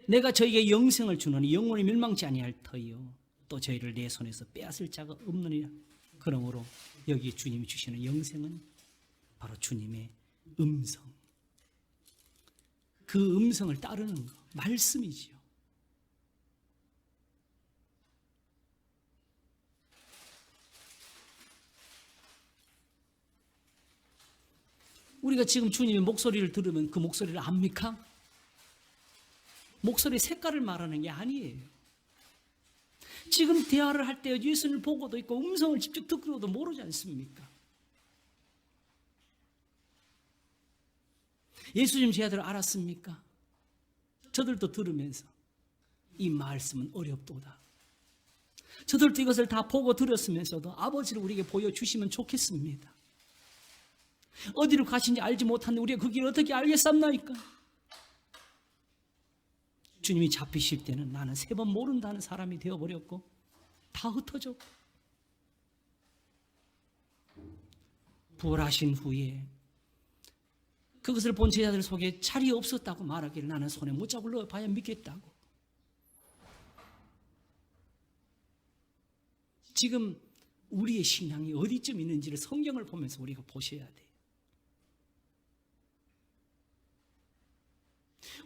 내가 저희에게 영생을 주노니 영원히 멸망치 아니할 터이요 또 저희를 내 손에서 빼앗을 자가 없느니라. 그러므로 여기 주님이 주시는 영생은 바로 주님의 음성, 그 음성을 따르는 것, 말씀이지요. 우리가 지금 주님의 목소리를 들으면 그 목소리를 압니까? 목소리 색깔을 말하는 게 아니에요. 지금 대화를 할 때 예수님을 보고도 있고 음성을 직접 듣고도 모르지 않습니까? 예수님 제 아들 알았습니까? 저들도 들으면서 이 말씀은 어렵도다. 저들도 이것을 다 보고 들었으면서도 아버지를 우리에게 보여주시면 좋겠습니다. 어디로 가신지 알지 못하는데 우리가 그 길을 어떻게 알겠습니까? 주님이 잡히실 때는 나는 3번 모른다는 사람이 되어버렸고 다 흩어졌고, 부활하신 후에 그것을 본 제자들 속에 자리 없었다고 말하기를 나는 손에 못자국을 넣어봐야 믿겠다고. 지금 우리의 신앙이 어디쯤 있는지를 성경을 보면서 우리가 보셔야 돼요.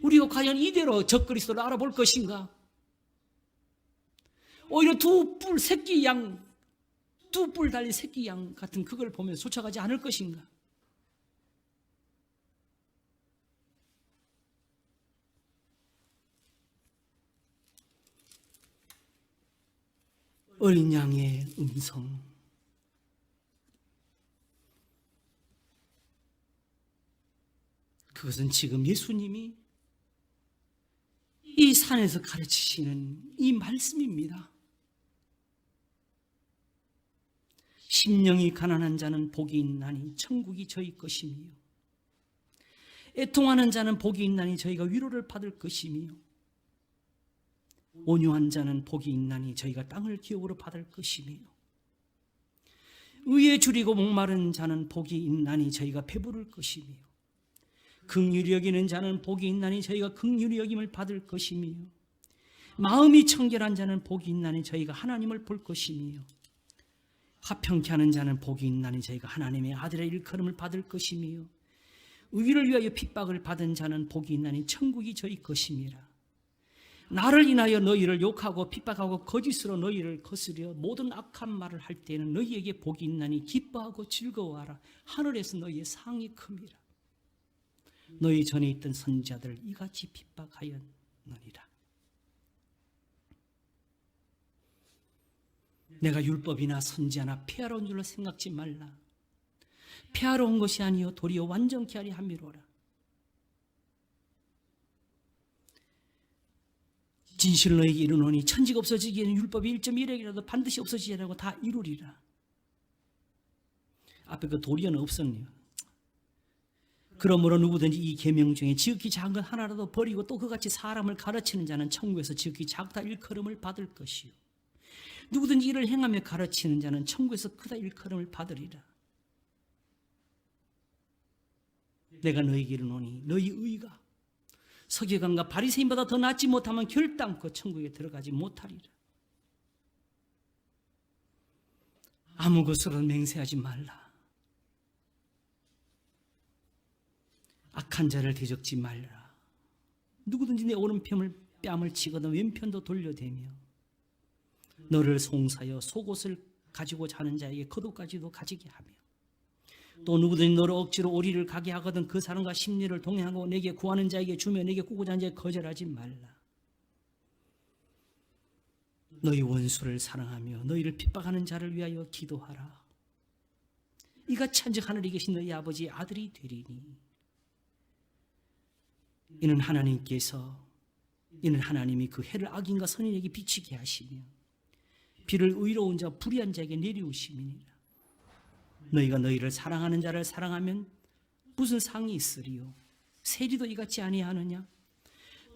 우리가 과연 이대로 적그리스도를 알아볼 것인가? 오히려 두 뿔 달린 새끼 양 같은 그걸 보면서 쫓아가지 않을 것인가? 어린 양의 음성, 그것은 지금 예수님이 이 산에서 가르치시는 이 말씀입니다. 심령이 가난한 자는 복이 있나니 천국이 저희 것이며, 애통하는 자는 복이 있나니 저희가 위로를 받을 것이며, 온유한 자는 복이 있나니 저희가 땅을 기업으로 받을 것이며, 의에 줄이고 목마른 자는 복이 있나니 저희가 배부를 것이며, 긍휼히 여기는 자는 복이 있나니 저희가 긍휼히 여김을 받을 것이며, 마음이 청결한 자는 복이 있나니 저희가 하나님을 볼 것이며, 화평케 하는 자는 복이 있나니 저희가 하나님의 아들의 일컬음을 받을 것이며, 의를 위하여 핍박을 받은 자는 복이 있나니 천국이 저희 것임이라. 나를 인하여 너희를 욕하고 핍박하고 거짓으로 너희를 거스려 모든 악한 말을 할 때에는 너희에게 복이 있나니 기뻐하고 즐거워하라. 하늘에서 너희의 상이 큼이라. 너희 전에 있던 선지자들 이같이 핍박하였느니라. 내가 율법이나 선지자나 폐하러 온 줄로 생각지 말라. 폐하러 온 것이 아니요 도리어 완전케 하리 함이로라. 진실을 너에게 이르노니 천지가 없어지기에는 율법이 1.1획이라도 반드시 없어지리라고 다 이루리라. 앞에 그 도리어는 없었네요. 그러므로 누구든지 이 계명 중에 지극히 작은 것 하나라도 버리고 또 그같이 사람을 가르치는 자는 천국에서 지극히 작다 일컬음을 받을 것이요, 누구든지 이를 행하며 가르치는 자는 천국에서 크다 일컬음을 받으리라. 내가 너희에게 이르노니 너희 의가 서기관과 바리새인보다 더 낫지 못하면 결단코 천국에 들어가지 못하리라. 아무 것으로 맹세하지 말라. 악한 자를 대적지 말라. 누구든지 내 오른편을 뺨을 치거든 왼편도 돌려대며 너를 송사여 속옷을 가지고자 하는 자에게 겉옷까지도 가지게 하며, 또 누구든지 너를 억지로 오리를 가게 하거든 그 사람과 심리를 동행하고 내게 구하는 자에게 주며 내게 꾸고자 하는 자에게 거절하지 말라. 너희 원수를 사랑하며 너희를 핍박하는 자를 위하여 기도하라. 이같이 한즉 하늘에 계신 너희 아버지의 아들이 되리니, 이는 하나님이 그 해를 악인과 선인에게 비치게 하시며 비를 의로운 자 불의한 자에게 내리우심이니라. 너희가 너희를 사랑하는 자를 사랑하면 무슨 상이 있으리요? 세리도 이같이 아니하느냐?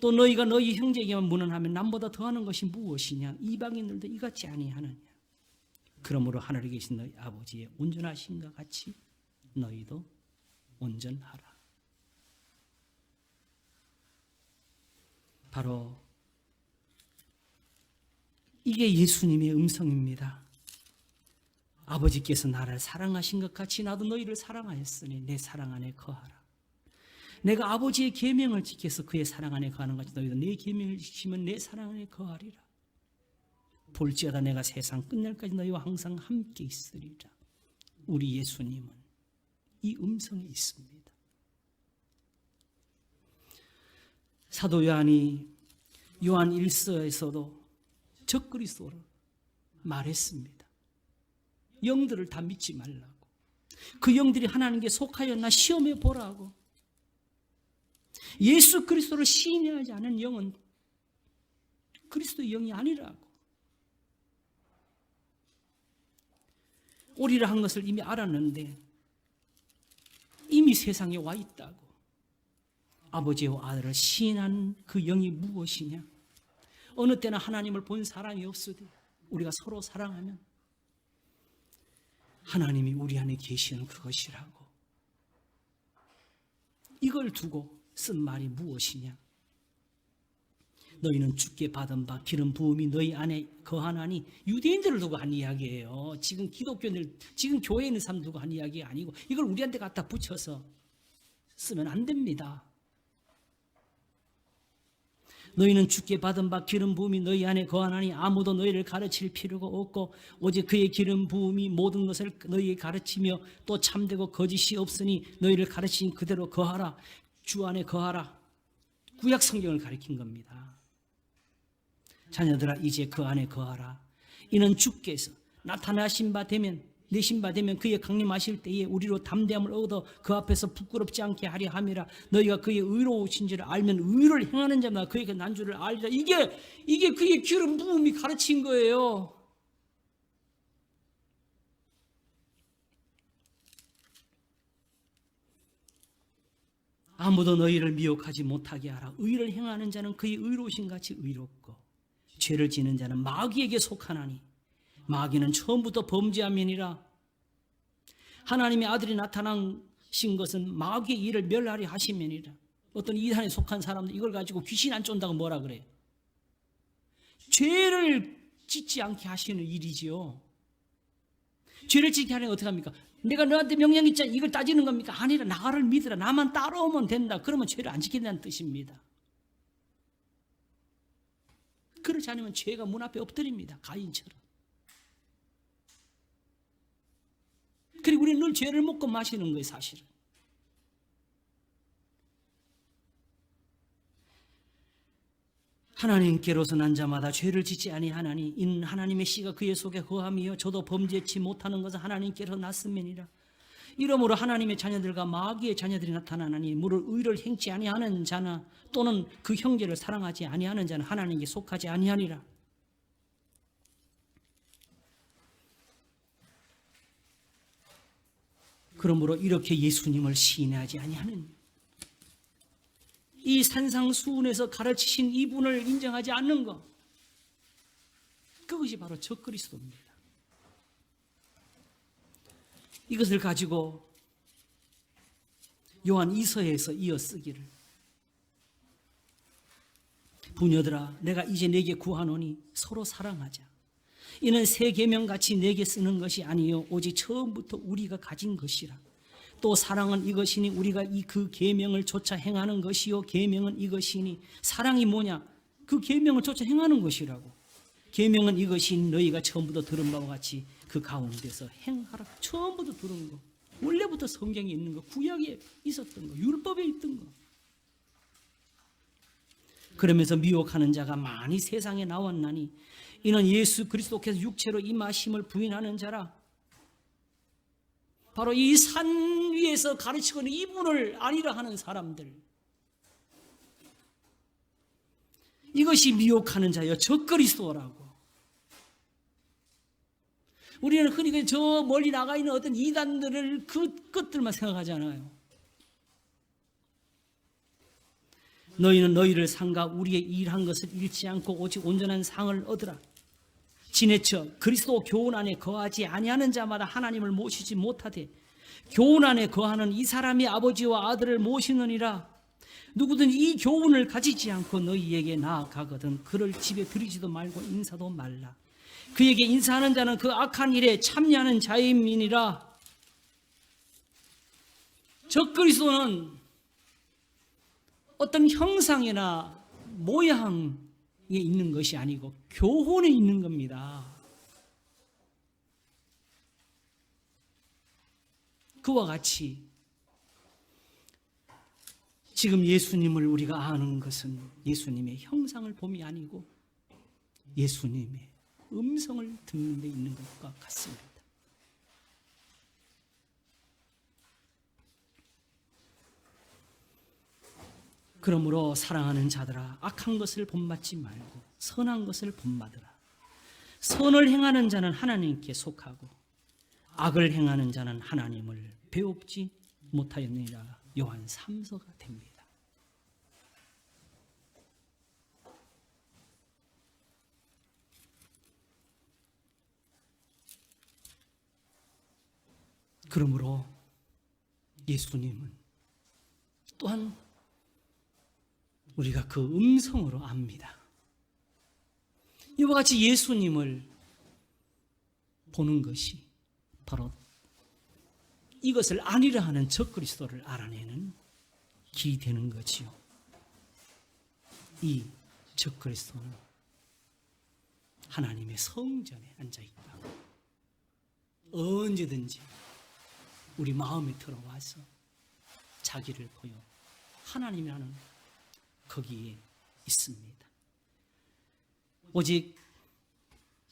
또 너희가 너희 형제에게만 문안하면 남보다 더하는 것이 무엇이냐? 이방인들도 이같이 아니하느냐? 그러므로 하늘에 계신 너희 아버지의 온전하심과 같이 너희도 온전하라. 바로 이게 예수님의 음성입니다. 아버지께서 나를 사랑하신 것 같이 나도 너희를 사랑하였으니 내 사랑 안에 거하라. 내가 아버지의 계명을 지켜서 그의 사랑 안에 거하는 것 같이 너희도 내 계명을 지키면 내 사랑 안에 거하리라. 볼지어다 내가 세상 끝날까지 너희와 항상 함께 있으리라. 우리 예수님은 이 음성에 있습니다. 사도 요한이 요한 1서에서도 적그리스도를 말했습니다. 영들을 다 믿지 말라고. 그 영들이 하나님께 속하였나 시험해 보라고. 예수 그리스도를 시인하지 않은 영은 그리스도의 영이 아니라고. 오리라 한 것을 이미 알았는데 이미 세상에 와 있다고. 아버지와 아들을 시인한 그 영이 무엇이냐? 어느 때나 하나님을 본 사람이 없으되 우리가 서로 사랑하면 하나님이 우리 안에 계시는 그것이라고. 이걸 두고 쓴 말이 무엇이냐? 너희는 주께 받은 바 기름 부음이 너희 안에 거하나니. 유대인들을 두고 한 이야기예요. 지금 기독교인들, 지금 교회에 있는 사람 두고 한 이야기가 아니고 이걸 우리한테 갖다 붙여서 쓰면 안 됩니다. 너희는 주께 받은 바 기름 부음이 너희 안에 거하나니 아무도 너희를 가르칠 필요가 없고 오직 그의 기름 부음이 모든 것을 너희에게 가르치며 또 참되고 거짓이 없으니 너희를 가르친 그대로 거하라. 주 안에 거하라. 구약 성경을 가리킨 겁니다. 자녀들아 이제 그 안에 거하라. 이는 주께서 나타나신 바 되면 내신 바 되면 그의 강림하실 때에 우리로 담대함을 얻어 그 앞에서 부끄럽지 않게 하려 함이라. 너희가 그의 의로우신 줄을 알면 의를 행하는 자마다 그에게 난 줄을 알리라. 이게 그의 기름 부음이 가르친 거예요. 아무도 너희를 미혹하지 못하게 하라. 의를 행하는 자는 그의 의로우신 같이 의롭고 죄를 지는 자는 마귀에게 속하나니 마귀는 처음부터 범죄함이니라. 하나님의 아들이 나타나신 것은 마귀의 일을 멸하려 하심이니라. 어떤 이단에 속한 사람들 이걸 가지고 귀신 안 쫓는다고 뭐라 그래요? 죄를 짓지 않게 하시는 일이지요. 죄를 짓게 하려면 어떻게 합니까? 내가 너한테 명령 있잖아. 이걸 따지는 겁니까? 아니라 나를 믿으라. 나만 따라오면 된다. 그러면 죄를 안 지킨다는 뜻입니다. 그렇지 않으면 죄가 문 앞에 엎드립니다. 가인처럼. 그리고 우리는 늘 죄를 먹고 마시는 거예요, 사실은. 하나님께로서 난 자마다 죄를 짓지 아니하나니 이는 하나님의 씨가 그의 속에 거함이요 저도 범죄치 못하는 것은 하나님께로 났음이니라. 이러므로 하나님의 자녀들과 마귀의 자녀들이 나타나나니 무릇 의를 행치 아니하는 자나 또는 그 형제를 사랑하지 아니하는 자는 하나님께 속하지 아니하니라. 그러므로 이렇게 예수님을 시인하지 아니하는 이 산상수훈에서 가르치신 이분을 인정하지 않는 것, 그것이 바로 적그리스도입니다. 이것을 가지고 요한 2서에서 이어 쓰기를 부녀들아 내가 이제 내게 구하노니 서로 사랑하자. 이는 새 계명같이 내게 쓰는 것이 아니요 오직 처음부터 우리가 가진 것이라. 또 사랑은 이것이니 우리가 이 그 계명을 쫓아 행하는 것이요 계명은 이것이니. 사랑이 뭐냐? 그 계명을 쫓아 행하는 것이라고. 계명은 이것이니 너희가 처음부터 들은 바와 같이 그 가운데서 행하라. 처음부터 들은 거, 원래부터 성경에 있는 거, 구약에 있었던 거, 율법에 있던 거. 그러면서 미혹하는 자가 많이 세상에 나왔나니 이는 예수 그리스도께서 육체로 임하심을 부인하는 자라. 바로 이 산 위에서 가르치고 있는 이분을 아니라 하는 사람들, 이것이 미혹하는 자여 적그리스도라고. 우리는 흔히 저 멀리 나가 있는 어떤 이단들을 그 것들만 생각하잖아요. 너희는 너희를 상가 우리의 일한 것을 잃지 않고 오직 온전한 상을 얻으라. 지내쳐 그리스도 교훈 안에 거하지 아니하는 자마다 하나님을 모시지 못하되 교훈 안에 거하는 이 사람이 아버지와 아들을 모시느니라. 누구든 이 교훈을 가지지 않고 너희에게 나아가거든 그를 집에 들이지도 말고 인사도 말라. 그에게 인사하는 자는 그 악한 일에 참여하는 자임이니라. 적그리스도는 어떤 형상이나 모양에 있는 것이 아니고 교훈에 있는 겁니다. 그와 같이 지금 예수님을 우리가 아는 것은 예수님의 형상을 봄이 아니고 예수님의 음성을 듣는 데 있는 것과 같습니다. 그러므로 사랑하는 자들아 악한 것을 본받지 말고 선한 것을 본받으라. 선을 행하는 자는 하나님께 속하고 악을 행하는 자는 하나님을 배웁지 못하였느니라. 요한 3서가 됩니다. 그러므로 예수님은 또한 우리가 그 음성으로 압니다. 이와 같이 예수님을 보는 것이 바로 이것을 아니라 하는 적그리스도를 알아내는 길이 되는 거지요. 이 적그리스도는 하나님의 성전에 앉아있다. 언제든지 우리 마음에 들어와서 자기를 보여 하나님이라는 거기에 있습니다. 오직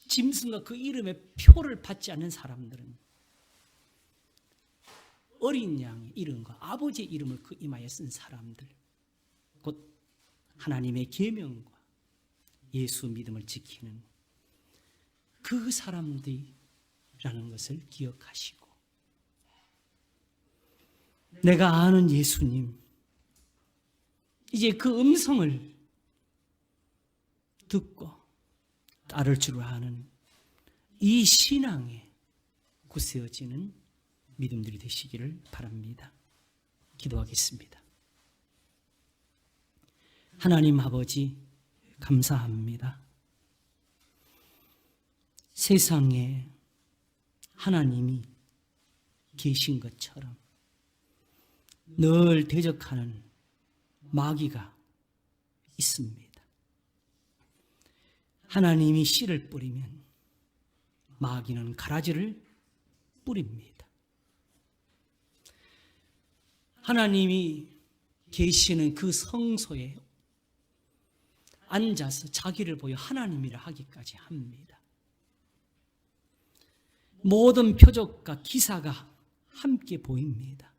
짐승과 그 이름의 표를 받지 않는 사람들은 어린 양의 이름과 아버지의 이름을 그 이마에 쓴 사람들, 곧 하나님의 계명과 예수 믿음을 지키는 그 사람들이라는 것을 기억하시고, 내가 아는 예수님, 이제 그 음성을 듣고 따를 줄 아는 이 신앙에 굳세어지는 믿음들이 되시기를 바랍니다. 기도하겠습니다. 하나님 아버지, 감사합니다. 세상에 하나님이 계신 것처럼 늘 대적하는 마귀가 있습니다. 하나님이 씨를 뿌리면 마귀는 가라지를 뿌립니다. 하나님이 계시는 그 성소에 앉아서 자기를 보여 하나님이라 하기까지 합니다. 모든 표적과 기사가 함께 보입니다.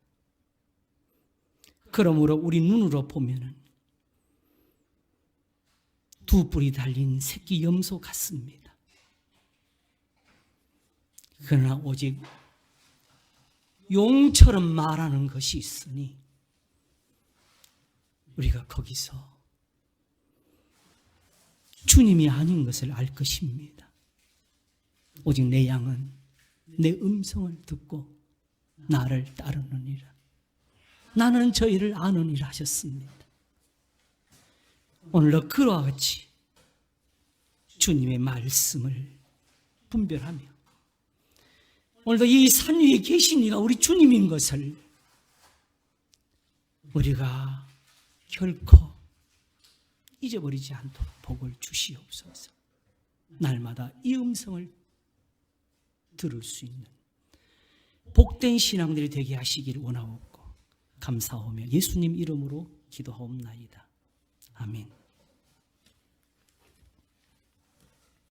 그러므로 우리 눈으로 보면은 두 뿔이 달린 새끼 염소 같습니다. 그러나 오직 용처럼 말하는 것이 있으니 우리가 거기서 주님이 아닌 것을 알 것입니다. 오직 내 양은 내 음성을 듣고 나를 따르느니라. 나는 저희를 아느니라 하셨습니다. 오늘도 그와 같이 주님의 말씀을 분별하며 오늘도 이 산 위에 계신 이가 우리 주님인 것을 우리가 결코 잊어버리지 않도록 복을 주시옵소서. 날마다 이 음성을 들을 수 있는 복된 신앙들이 되게 하시기를 원하옵고 감사하며 예수님 이름으로 기도하옵나이다. 아멘.